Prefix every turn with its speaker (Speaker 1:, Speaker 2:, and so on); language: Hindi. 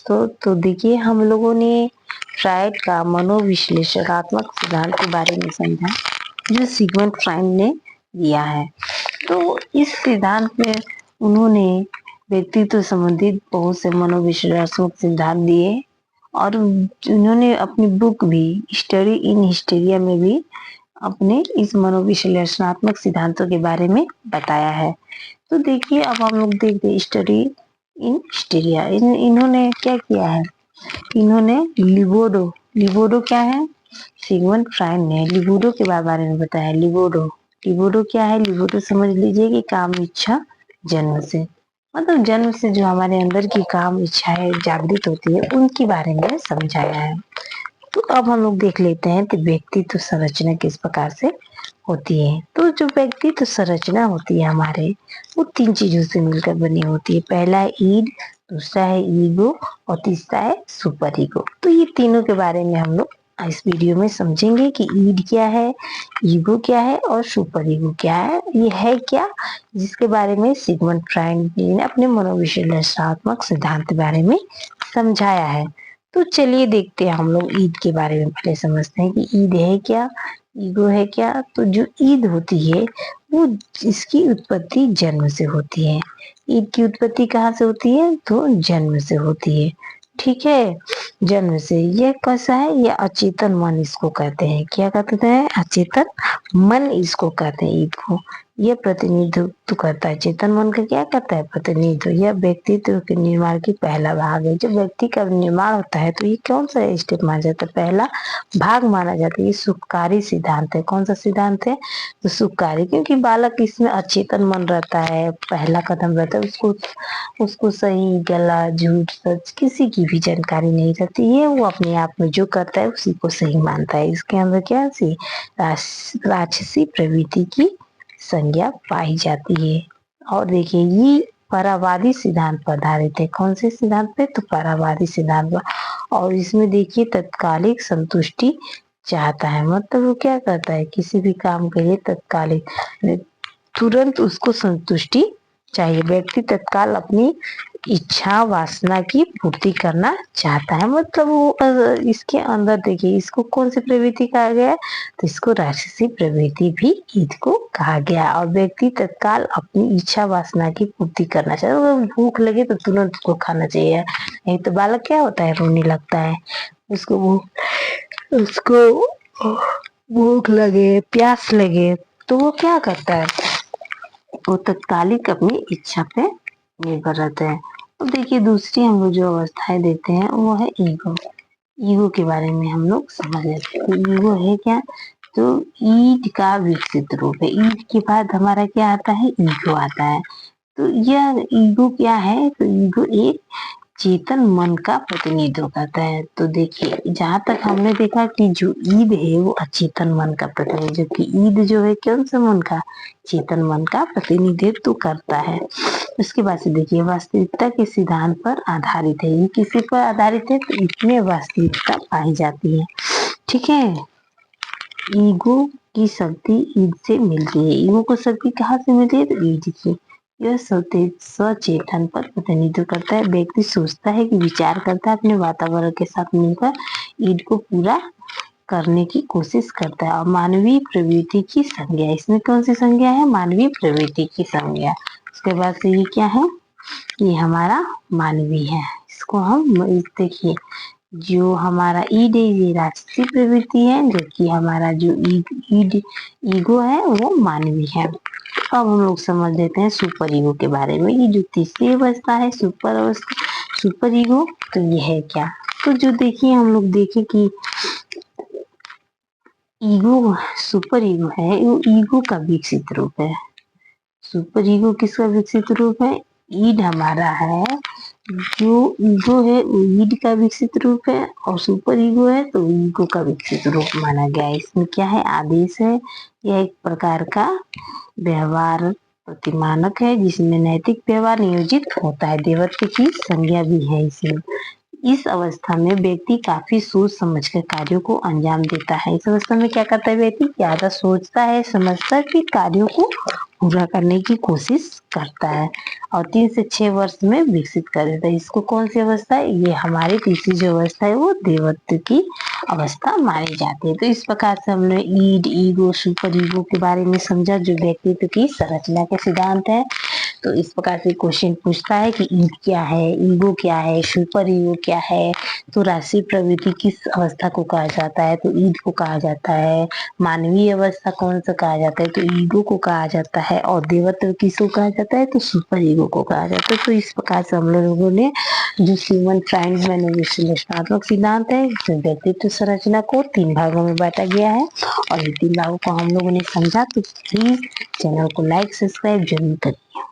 Speaker 1: दोस्तों, तो देखिए हम लोगों ने फ्रायड का मनोविश्लेषणात्मक सिद्धांत के बारे में समझा जो सिगमंड फ्रायड ने दिया है। तो इस सिद्धांत में उन्होंने व्यक्तित्व संबंधित बहुत से मनोविश्लेषणात्मक सिद्धांत दिए और उन्होंने अपनी बुक भी स्टडी इन हिस्टीरिया में भी अपने इस मनोविश्लेषणात्मक सिद्धांतों के बारे में बताया है। तो देखिए अब हम लोग देखते हैं स्टडी इन हिस्टीरिया। इन्होंने क्या किया है, इन्होंने लिबिडो क्या है, सिगमंड फ्रायड ने लिबिडो के बारे में बताया। लिबिडो क्या है, लिबिडो समझ लीजिए कि काम इच्छा जन्म से, मतलब जन्म से जो हमारे अंदर की काम इच्छाएं जागृत होती है उनके बारे में समझाया है। तो अब हम लोग देख लेते हैं कि व्यक्तित्व संरचना किस प्रकार से होती है। तो जो व्यक्तित्व संरचना होती है हमारे, वो 3 चीजों से मिलकर बनी होती है। पहला है ईड, दूसरा है ईगो और तीसरा है सुपर ईगो। तो ये तीनों के बारे में हम लोग इस वीडियो में समझेंगे कि ईड क्या है, ईगो क्या है और सुपर ईगो क्या है। ये है क्या, जिसके बारे में सिगमंड फ्रायड ने अपने मनोविश्लेषणात्मक सिद्धांत के बारे में समझाया है। तो चलिए देखते हैं हम लोग ईद के बारे में पहले समझते हैं कि ईद है क्या, ईगो है क्या। तो जो ईद होती है वो इसकी उत्पत्ति जन्म से होती है। ईद की उत्पत्ति कहाँ से होती है, तो जन्म से होती है। ठीक है, जन्म से। यह कैसा है, यह अचेतन मन इसको कहते हैं। क्या कहते हैं, अचेतन मन इसको कहते हैं ईद को। यह प्रतिनिधित्व करता है, चेतन मन का क्या करता है, प्रतिनिधित्व। यह व्यक्तित्व के निर्माण की पहला भाग है। जब व्यक्ति का निर्माण होता है तो ये कौन सा स्टेप माना जाता है, पहला भाग माना जाता है। ये सुखकारी सिद्धांत है। कौन सा सिद्धांत है, तो सुखकारी, क्योंकि बालक इसमें अचेतन मन रहता है, पहला कदम रहता है। उसको सही गला झूठ सच किसी की भी जानकारी नहीं रहती है। वो अपने आप में जो करता है उसी को सही मानता है। इसके अंदर क्या सी राक्षसी प्रवृत्ति की संज्ञा पाई जाती है। और देखिए ये परावादी सिद्धांत पर आधारित है। कौन से सिद्धांत पे, तो परावादी सिद्धांत पर। और इसमें देखिए तत्कालिक संतुष्टि चाहता है, मतलब वो क्या करता है, किसी भी काम के लिए तत्कालिक तुरंत उसको संतुष्टि चाहिए। व्यक्ति तत्काल अपनी इच्छा वासना की पूर्ति करना चाहता है, मतलब वो इसके अंदर देखिए इसको कौन सी प्रवृत्ति कहा गया है, तो इसको राक्षसी प्रवृत्ति भी इसको कहा गया। और व्यक्ति तत्काल अपनी इच्छा वासना की पूर्ति करना चाहता है। अगर भूख लगे तो तुरंत उसको खाना चाहिए, नहीं तो बालक क्या होता है, रोने लगता है। उसको भूख लगे, प्यास लगे तो वो क्या करता है, वो तत्कालिक अपनी इच्छा पे निर्भर रहता है। अब देखिए दूसरी हम लोग जो अवस्थाएं देते हैं वो है ईगो। ईगो के बारे में हम लोग समझ लेते हैं। तो ईगो है क्या, तो ईड का विकसित रूप है। ईड के बाद हमारा क्या आता है, ईगो आता है। तो यह ईगो क्या है, तो ईगो एक चेतन मन का प्रतिनिधित्व करता है। तो देखिए जहां तक हमने देखा कि जो ईद है वो अचेतन मन का प्रतिनिधित्व, जबकि ईद जो है कौन सा मन का, चेतन मन का प्रतिनिधित्व करता है। उसके बाद से देखिए वास्तविकता के सिद्धांत पर आधारित है। ये किसी पर आधारित है, तो इसमें वास्तविकता पाई जाती है। ठीक है, ईगो की शक्ति ईद से मिलती है। ईगो को शक्ति कहाँ से मिलती है, तो ईद से। यह सचेतन पर प्रतिनिधित्व करता है। व्यक्ति सोचता है कि विचार करता है, अपने वातावरण के साथ मिलकर ईद को पूरा करने की कोशिश करता है। और मानवीय प्रवृत्ति की संज्ञा, इसमें कौन सी संज्ञा है, मानवीय प्रवृत्ति की संज्ञा। उसके बाद से ये क्या है, ये हमारा मानवीय है। इसको हम देखिए जो हमारा ईड है ये राष्ट्रीय प्रवृत्ति है, जबकि हमारा जो ईगो है वो मानवीय है। अब हम लोग समझ लेते हैं सुपर ईगो के बारे में। ये जो तीसरी अवस्था है सुपर ईगो, तो ये है क्या, तो जो देखिए हम लोग देखें कि ईगो सुपर ईगो है, वो ईगो का विकसित रूप है। सुपर ईगो किसका विकसित रूप है, ईड हमारा है, जो ईगो है वो ईड का विकसित रूप है, और सुपर ईगो है तो ईगो का विकसित रूप माना गया है। इसमें क्या है, आदेश है। यह एक प्रकार का व्यवहार प्रतिमानक है जिसमें नैतिक व्यवहार नियोजित होता है। देवत्व की संज्ञा भी है इसमें। इस अवस्था में व्यक्ति काफी सोच समझकर कार्यों को अंजाम देता है। इस अवस्था में क्या करता है, व्यक्ति ज्यादा सोचता है, समझता है, फिर कार्यों को पूरा करने की कोशिश करता है और 3 से 6 वर्ष में विकसित कर देता है। इसको कौन सी अवस्था है? ये हमारी तीसरी जो अवस्था है वो देवत्व की अवस्था मानी जाती है। तो इस प्रकार से हमने ईड, ईगो, सुपर ईगो के बारे में समझा जो व्यक्तित्व की संरचना के सिद्धांत है। तो इस प्रकार से क्वेश्चन पूछता है कि ईड क्या है, ईगो क्या है, सुपर ईगो क्या है। तो राष्ट्रीय प्रवृत्ति किस अवस्था को कहा जाता है? तो ईड को कहा जाता है। मानवीय अवस्था कौन सा कहा जाता है? तो ईगो को कहा जाता है। और देवत्व किसको कहा जाता है? तो सुपर ईगो को कहा जाता है। तो इस प्रकार से हम लोगों ने जो सिगमंड फ्राइड मनोविश्लेषणात्मक सिद्धांत है इसमें व्यक्तित्व संरचना को 3 भागों में बांटा गया है और ये 3 भागों को हम लोगों ने समझा। तो प्लीज चैनल को लाइक सब्सक्राइब जरूर करिए।